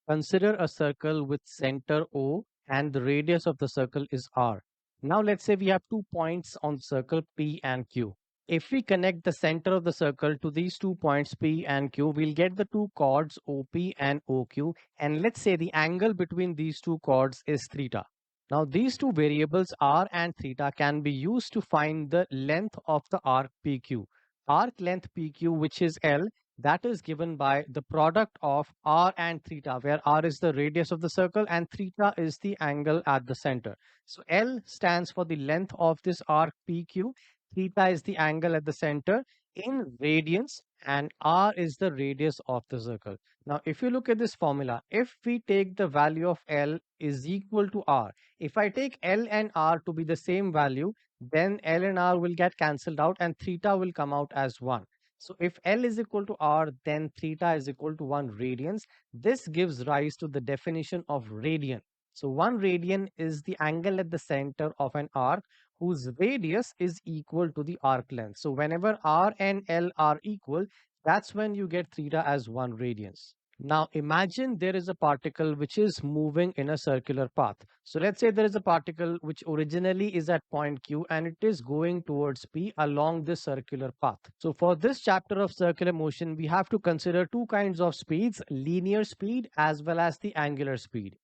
Consider a circle with center O and the radius of the circle is R. Now let's say we have 2 points on the circle P and Q. If we connect the center of the circle to these 2 points P and Q, we'll get the two chords OP and OQ. And let's say the angle between these two chords is theta. Now these two variables R and theta can be used to find the length of the arc PQ. Arc length PQ, which is L, that is given by the product of r and theta, where r is the radius of the circle and theta is the angle at the center. So L stands for the length of this arc PQ, theta is the angle at the center in radians, and r is the radius of the circle. Now, if you look at this formula, if we take the value of L is equal to r, if I take L and r to be the same value, then L and r will get cancelled out and theta will come out as 1. So if L is equal to R, then theta is equal to 1 radians. This gives rise to the definition of radian. So 1 radian is the angle at the center of an arc whose radius is equal to the arc length. So whenever R and L are equal, that's when you get theta as 1 radians. Now imagine there is a particle which is moving in a circular path. So let's say there is a particle which originally is at point Q and it is going towards P along this circular path. So for this chapter of circular motion, we have to consider two kinds of speeds, linear speed as well as the angular speed.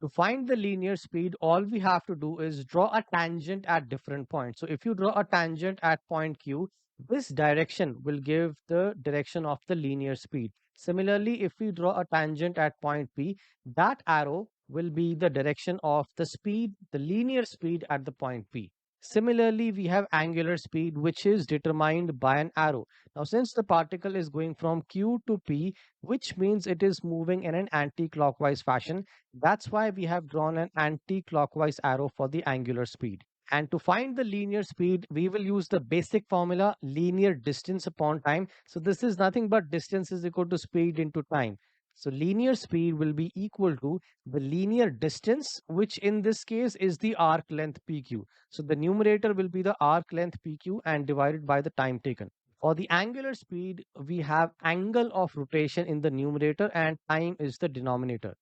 To find the linear speed, all we have to do is draw a tangent at different points. So if you draw a tangent at point Q, this direction will give the direction of the linear speed. Similarly, if we draw a tangent at point P, that arrow will be the direction of the speed, the linear speed at the point P. Similarly, we have angular speed, which is determined by an arrow. Now, since the particle is going from Q to P, which means it is moving in an anti-clockwise fashion, that's why we have drawn an anti-clockwise arrow for the angular speed. And to find the linear speed, we will use the basic formula linear distance upon time. So this is nothing but distance is equal to speed into time. So linear speed will be equal to the linear distance, which in this case is the arc length PQ. So the numerator will be the arc length PQ and divided by the time taken. For the angular speed, we have angle of rotation in the numerator and time is the denominator.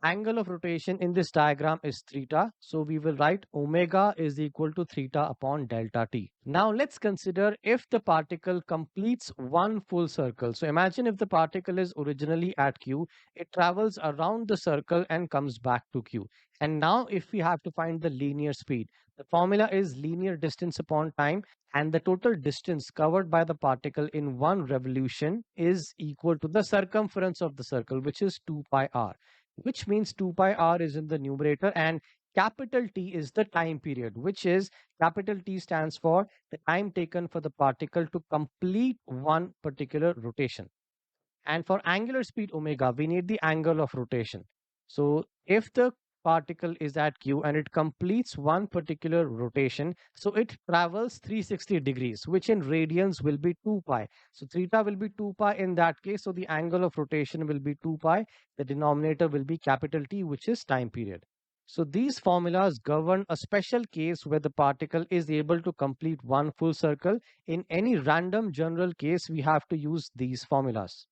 Angle of rotation in this diagram is theta. So we will write omega is equal to theta upon delta t. Now let's consider if the particle completes one full circle. So imagine if the particle is originally at Q, it travels around the circle and comes back to Q. And now if we have to find the linear speed, the formula is linear distance upon time, and the total distance covered by the particle in one revolution is equal to the circumference of the circle, which is 2 pi r, which means 2 pi r is in the numerator and capital T is the time period, which is capital T stands for the time taken for the particle to complete one particular rotation. And for angular speed omega, we need the angle of rotation. So if the particle is at Q and it completes one particular rotation, so it travels 360 degrees, which in radians will be 2 pi. So theta will be 2 pi in that case. So the angle of rotation will be 2 pi. The denominator will be capital T, which is time period. So these formulas govern a special case where the particle is able to complete one full circle. In any random general case, we have to use these formulas.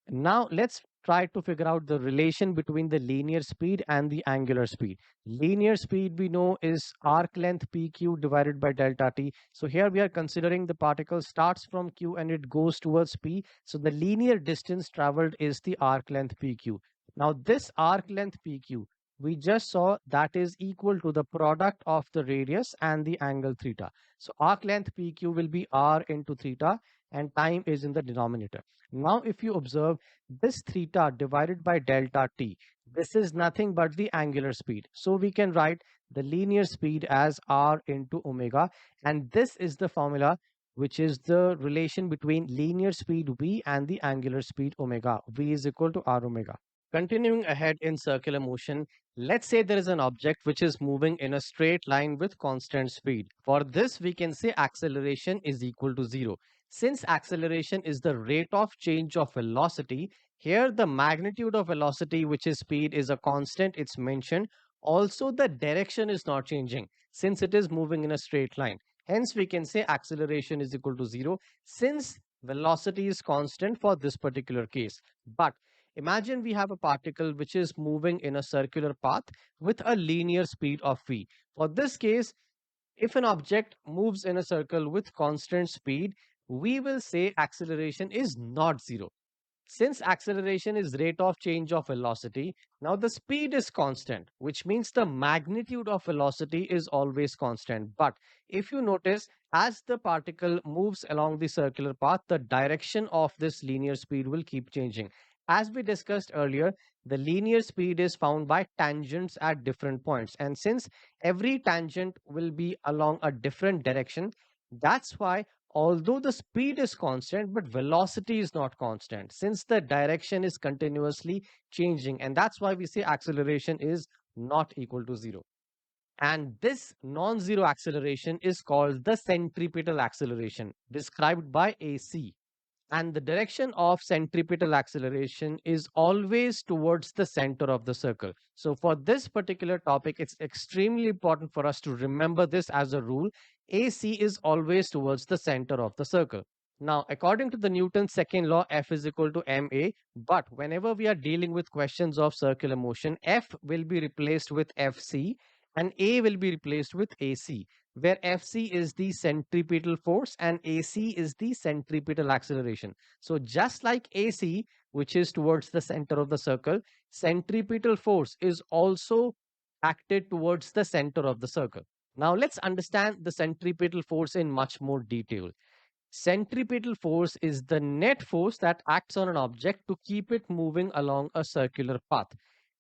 Now let's try to figure out the relation between the linear speed and the angular speed. Linear speed we know is arc length PQ divided by delta t. So here we are considering the particle starts from Q and it goes towards P. So the linear distance traveled is the arc length PQ. Now this arc length PQ we just saw that is equal to the product of the radius and the angle theta. So arc length PQ will be R into theta and time is in the denominator. Now, if you observe this theta divided by delta t, this is nothing but the angular speed. So we can write the linear speed as r into omega. And this is the formula, which is the relation between linear speed v and the angular speed omega. V is equal to r omega. Continuing ahead in circular motion, let's say there is an object which is moving in a straight line with constant speed. For this, we can say acceleration is equal to 0. Since acceleration is the rate of change of velocity, here the magnitude of velocity, which is speed, is a constant, it's mentioned. Also, the direction is not changing since it is moving in a straight line. Hence, we can say acceleration is equal to 0 since velocity is constant for this particular case. But Imagine we have a particle which is moving in a circular path with a linear speed of v. For this case, if an object moves in a circle with constant speed, we will say acceleration is not zero. Since acceleration is rate of change of velocity, now the speed is constant, which means the magnitude of velocity is always constant. But if you notice, as the particle moves along the circular path, the direction of this linear speed will keep changing. As we discussed earlier, the linear speed is found by tangents at different points. And since every tangent will be along a different direction, that's why although the speed is constant, but velocity is not constant since the direction is continuously changing. And that's why we say acceleration is not equal to zero. And this non-zero acceleration is called the centripetal acceleration, described by AC. And the direction of centripetal acceleration is always towards the center of the circle. So for this particular topic, it's extremely important for us to remember this as a rule. AC is always towards the center of the circle. Now, according to the Newton's second law, F is equal to ma, but whenever we are dealing with questions of circular motion, F will be replaced with Fc and A will be replaced with AC, where Fc is the centripetal force and AC is the centripetal acceleration. So just like AC, which is towards the center of the circle, centripetal force is also acted towards the center of the circle. Now let's understand the centripetal force in much more detail. Centripetal force is the net force that acts on an object to keep it moving along a circular path.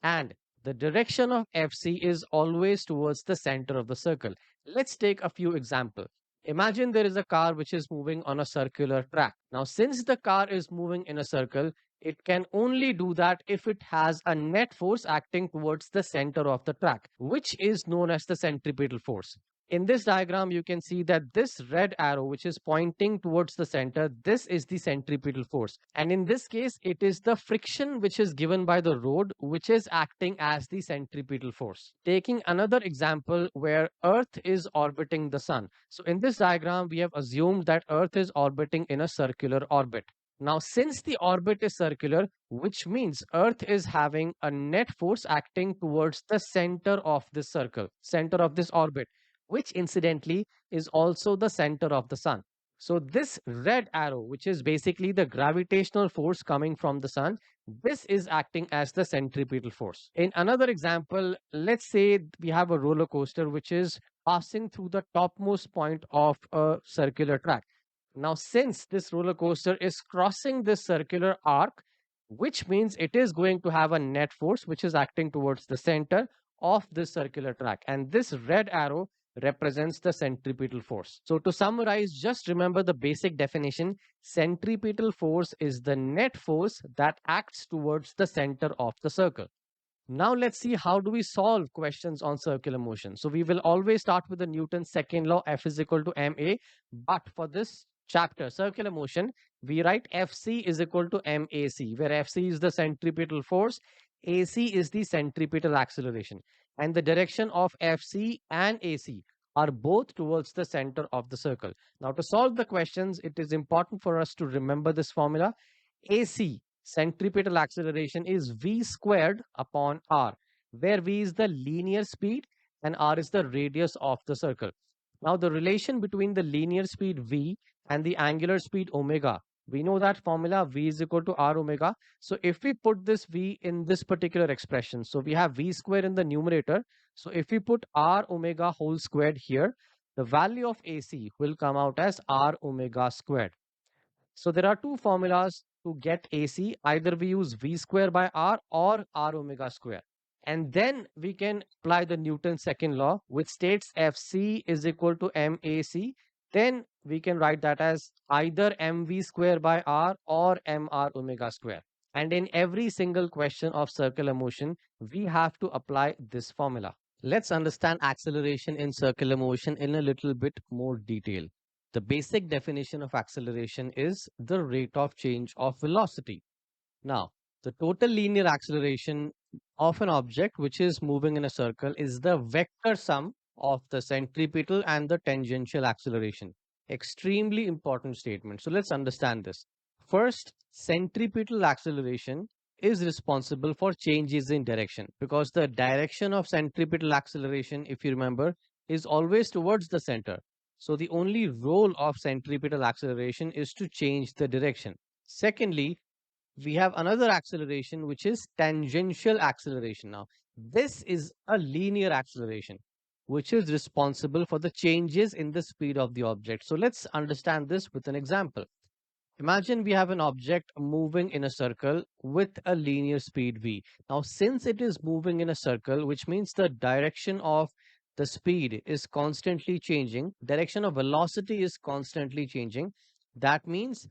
And the direction of Fc is always towards the center of the circle. Let's take a few examples. Imagine there is a car which is moving on a circular track. Now, since the car is moving in a circle, it can only do that if it has a net force acting towards the center of the track, which is known as the centripetal force. In this diagram, you can see that this red arrow, which is pointing towards the center, this is the centripetal force. And in this case, it is the friction which is given by the road, which is acting as the centripetal force. Taking another example where Earth is orbiting the sun. So in this diagram, we have assumed that Earth is orbiting in a circular orbit. Now, since the orbit is circular, which means Earth is having a net force acting towards the center of this circle, center of this orbit, which incidentally is also the center of the sun. So this red arrow, which is basically the gravitational force coming from the sun, this is acting as the centripetal force. In another example, let's say we have a roller coaster which is passing through the topmost point of a circular track. Now, since this roller coaster is crossing this circular arc, which means it is going to have a net force which is acting towards the center of this circular track. And this red arrow represents the centripetal force. So to summarize, just remember the basic definition. Centripetal force is the net force that acts towards the center of the circle. Now let's see how do we solve questions on circular motion. So we will always start with the Newton's second law, F is equal to ma. But for this chapter, circular motion, we write Fc is equal to mac, where Fc is the centripetal force, AC is the centripetal acceleration. And the direction of Fc and AC are both towards the center of the circle. Now to solve the questions, it is important for us to remember this formula. AC, centripetal acceleration, is v squared upon r, where v is the linear speed and r is the radius of the circle. Now, the relation between the linear speed v and the angular speed omega, we know that formula v is equal to r omega. So, if we put this v in this particular expression, so we have v squared in the numerator. So, if we put r omega whole squared here, the value of AC will come out as r omega squared. So there are two formulas to get AC. Either we use V square by R or R omega square. And then we can apply the Newton's second law, which states Fc is equal to mac. Then we can write that as either mv square by R or mr omega square. And in every single question of circular motion, we have to apply this formula. Let's understand acceleration in circular motion in a little bit more detail. The basic definition of acceleration is the rate of change of velocity. Now, the total linear acceleration of an object which is moving in a circle is the vector sum of the centripetal and the tangential acceleration. Extremely important statement. So let's understand this. First, centripetal acceleration is responsible for changes in direction because the direction of centripetal acceleration, if you remember, is always towards the center. So the only role of centripetal acceleration is to change the direction. Secondly, we have another acceleration which is tangential acceleration. Now, this is a linear acceleration which is responsible for the changes in the speed of the object. So let's understand this with an example. Imagine we have an object moving in a circle with a linear speed v. Now, since it is moving in a circle, which means the direction of the speed is constantly changing, direction of velocity is constantly changing. That means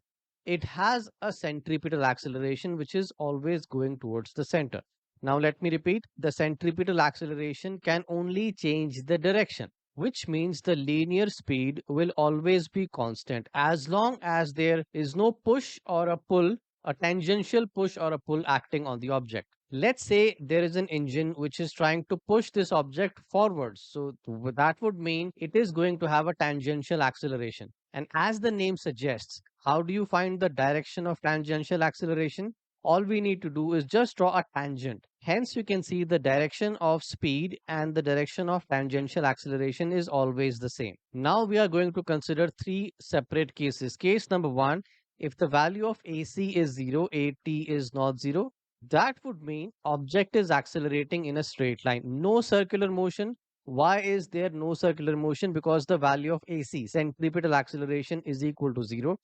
it has a centripetal acceleration which is always going towards the center. Now, let me repeat, the centripetal acceleration can only change the direction, which means the linear speed will always be constant as long as there is no push or a pull, a tangential push or a pull acting on the object. Let's say there is an engine which is trying to push this object forwards. So that would mean it is going to have a tangential acceleration. And as the name suggests, how do you find the direction of tangential acceleration? All we need to do is just draw a tangent. Hence, you can see the direction of speed and the direction of tangential acceleration is always the same. Now we are going to consider three separate cases. Case number one, if the value of AC is 0, AT is not 0, that would mean object is accelerating in a straight line. No circular motion. Why is there no circular motion? Because the value of AC, centripetal acceleration, is equal to 0.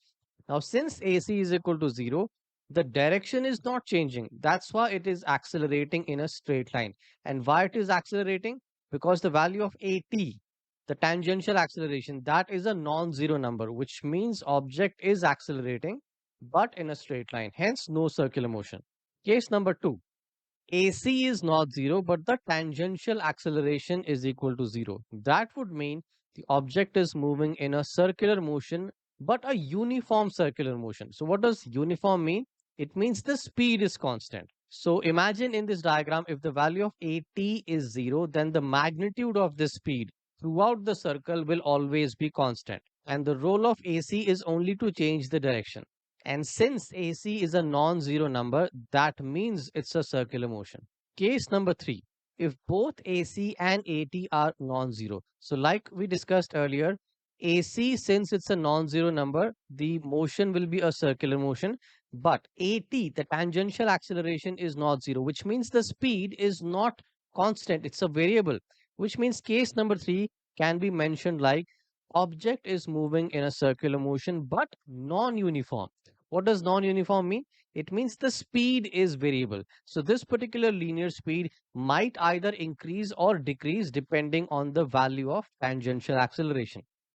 Now, since AC is equal to 0, the direction is not changing. That's why it is accelerating in a straight line. And why it is accelerating? Because the value of AT, the tangential acceleration, that is a non-zero number, which means object is accelerating, but in a straight line. Hence, no circular motion. Case number two. AC is not 0, but the tangential acceleration is equal to 0. That would mean the object is moving in a circular motion, but a uniform circular motion. So, what does uniform mean? It means the speed is constant. So, imagine in this diagram, if the value of AT is 0, then the magnitude of the speed throughout the circle will always be constant. And the role of AC is only to change the direction. And since AC is a non-zero number, that means it's a circular motion. Case number three, if both AC and AT are non-zero. So like we discussed earlier, AC, since it's a non-zero number, the motion will be a circular motion. But AT, the tangential acceleration, is not zero, which means the speed is not constant. It's a variable, which means case number three can be mentioned like object is moving in a circular motion but non-uniform. What does non-uniform mean? It means the speed is variable. So this particular linear speed might either increase or decrease depending on the value of tangential acceleration.